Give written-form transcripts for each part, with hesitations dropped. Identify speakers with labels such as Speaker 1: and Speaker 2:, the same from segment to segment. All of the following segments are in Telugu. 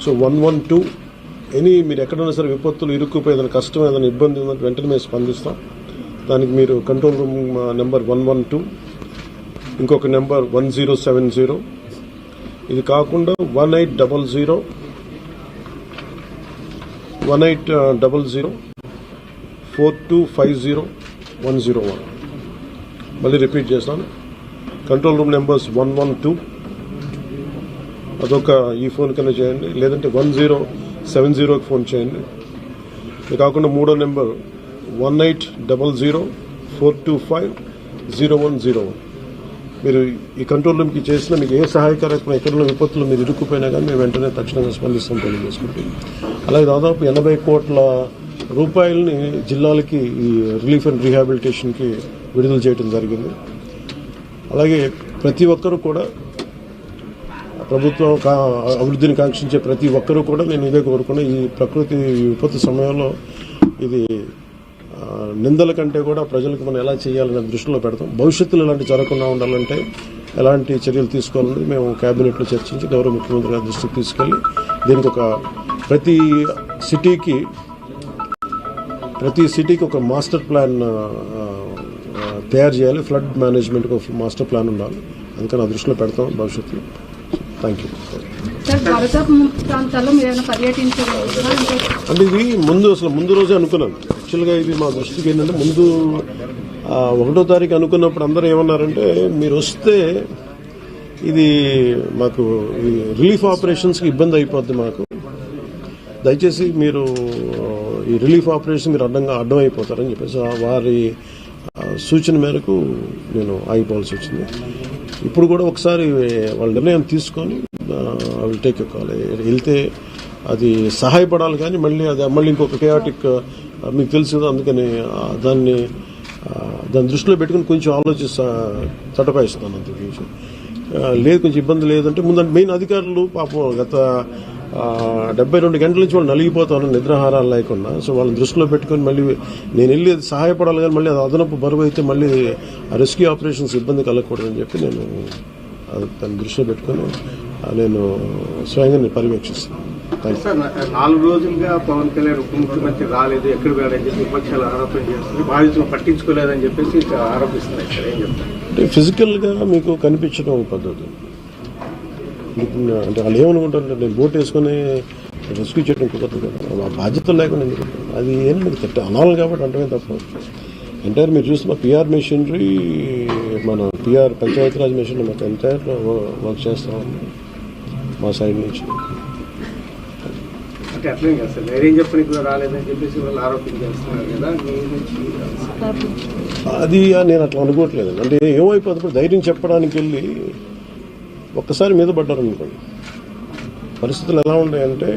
Speaker 1: సో 112 మీరు ఎక్కడైనా సరే విపత్తులు ఇరుక్కుపోయి ఏదైనా కష్టం ఏదైనా ఇబ్బంది ఉందంటే వెంటనే మేము స్పందిస్తాం. దానికి మీరు కంట్రోల్ రూమ్ నెంబర్ 112, ఇంకొక నెంబర్ 1070, ఇది కాకుండా 1800 4250 101. మళ్ళీ రిపీట్ చేస్తాను. కంట్రోల్ రూమ్ నెంబర్స్ 112, అదొక ఈ ఫోన్ కన్నా చేయండి, లేదంటే 1070కి ఫోన్ చేయండి. ఇది కాకుండా మూడో నెంబర్ 1800 425 0101. మీరు ఈ కంట్రోల్ రూమ్కి చేసిన మీకు ఏ సహాయకరమైన ఎక్కడైనా విపత్తులు మీరు ఇరుక్కుపోయినా కానీ మేము వెంటనే తక్షణంగా స్పందిస్తాం తెలియజేసుకుంటాం. అలాగే దాదాపు 80 కోట్ల రూపాయలని జిల్లాలకి ఈ రిలీఫ్ అండ్ రీహాబిలిటేషన్కి విడుదల చేయడం జరిగింది. అలాగే ప్రతి ఒక్కరూ కూడా ప్రభుత్వం అభివృద్ధిని కాంక్షించే ప్రతి ఒక్కరూ కూడా నేను ఇదే కోరుకున్నా, ఈ ప్రకృతి విపత్తు సమయంలో ఇది నిందల కంటే కూడా ప్రజలకు మనం ఎలా చేయాలనే దృష్టిలో పెడతాం. భవిష్యత్తులో ఇలాంటి జరగకుండా ఉండాలంటే ఎలాంటి చర్యలు తీసుకోవాలని మేము కేబినెట్లో చర్చించి గౌరవ ముఖ్యమంత్రి గారి దృష్టికి తీసుకెళ్లి దీనికి ఒక ప్రతి సిటీకి ఒక మాస్టర్ ప్లాన్ తయారు చేయాలి. ఫ్లడ్ మేనేజ్మెంట్కి ఒక మాస్టర్ ప్లాన్ ఉండాలి. అందుకని ఆ దృష్టిలో పెడతాం భవిష్యత్తులో. Thank you. అంటే ఇది ముందు రోజే అనుకున్నాను. యాక్చువల్గా ఇది మా దృష్టికి ఏంటంటే ముందు 1వ తారీఖు అనుకున్నప్పుడు అందరూ ఏమన్నారంటే మీరు వస్తే ఇది మాకు ఈ రిలీఫ్ ఆపరేషన్స్కి ఇబ్బంది అయిపోద్ది, మాకు దయచేసి మీరు ఈ రిలీఫ్ ఆపరేషన్ మీరు అడ్డం అయిపోతారని చెప్పేసి వారి సూచన మేరకు నేను ఆగిపోవాల్సి వచ్చింది. ఇప్పుడు కూడా ఒకసారి వాళ్ళ నిర్ణయం తీసుకొని విల్ టేక్ ఎ కాల్. వెళ్తే అది సహాయపడాలి కానీ మళ్ళీ ఇంకొక కేయాటిక్ మీకు తెలుసు కదా, అందుకని దాన్ని దృష్టిలో పెట్టుకుని కొంచెం ఆలోచిస్తా తటపాయిస్తాను. అంత లేదు కొంచెం ఇబ్బంది లేదంటే ముందంటే మెయిన్ అధికారులు పాపం గత 72 గంటల నుంచి వాళ్ళు నలిగిపోతాను నిద్రాహారాలు లేకుండా. సో వాళ్ళని దృష్టిలో పెట్టుకుని మళ్ళీ నేను వెళ్ళి సహాయపడాలి కానీ మళ్ళీ అది అదనపు బరువు అయితే మళ్ళీ రెస్క్యూ ఆపరేషన్స్ ఇబ్బంది కలగకూడదని చెప్పి నేను దాన్ని దృష్టిలో పెట్టుకుని నేను స్వయంగా పర్యవేక్షిస్తాను.
Speaker 2: 4 రోజులుగా పవన్ కళ్యాణ్ ఉప ముఖ్యమంత్రి రాలేదు, ఎక్కడ వెళ్ళని చెప్పి విపక్షాలు ఆరోపణ చేస్తుంది, బాధితులు పట్టించుకోలేదని చెప్పేసి ఆరోపిస్తున్నాయి. ఏం చెప్తారు?
Speaker 1: అంటే ఫిజికల్గా మీకు కనిపించడం పద్ధతి అంటే వాళ్ళు ఏమనుకుంటారంటే నేను బోట్ వేసుకుని రెస్క్యూ చేయడం కుదరదు కదా, ఆ బాధ్యతలు లేకుండా అది ఏంటి అనాలి కాబట్టి అంటే తప్ప ఎంటైర్ మీరు చూస్తే మా పిఆర్ మెషినరీ మన పిఆర్ పంచాయతీరాజ్ మెషినరీ మాకు ఎంటైర్ వర్క్ చేస్తామని మా సైడ్ నుంచి.
Speaker 2: అంటే అట్లే కదా సార్, నేనేం చెప్పని కూడా రాలేదని చెప్పేసి వాళ్ళు ఆరోపణ చేస్తున్నారు కదా,
Speaker 1: అది నేను అట్లా అనుకోవట్లేదు. అంటే ఏమైపోతుంది ధైర్యం చెప్పడానికి వెళ్ళి ఒక్కసారి మీద పడ్డారనుకోండి, పరిస్థితులు ఎలా ఉన్నాయంటే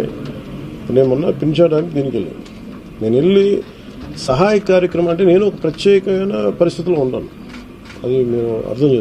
Speaker 1: నేను మొన్న పింఛడానికి దీనికి వెళ్ళాను. నేను వెళ్ళి సహాయ కార్యక్రమం అంటే నేను ఒక ప్రత్యేకమైన పరిస్థితిలో ఉన్నాను, అది మేము అర్థం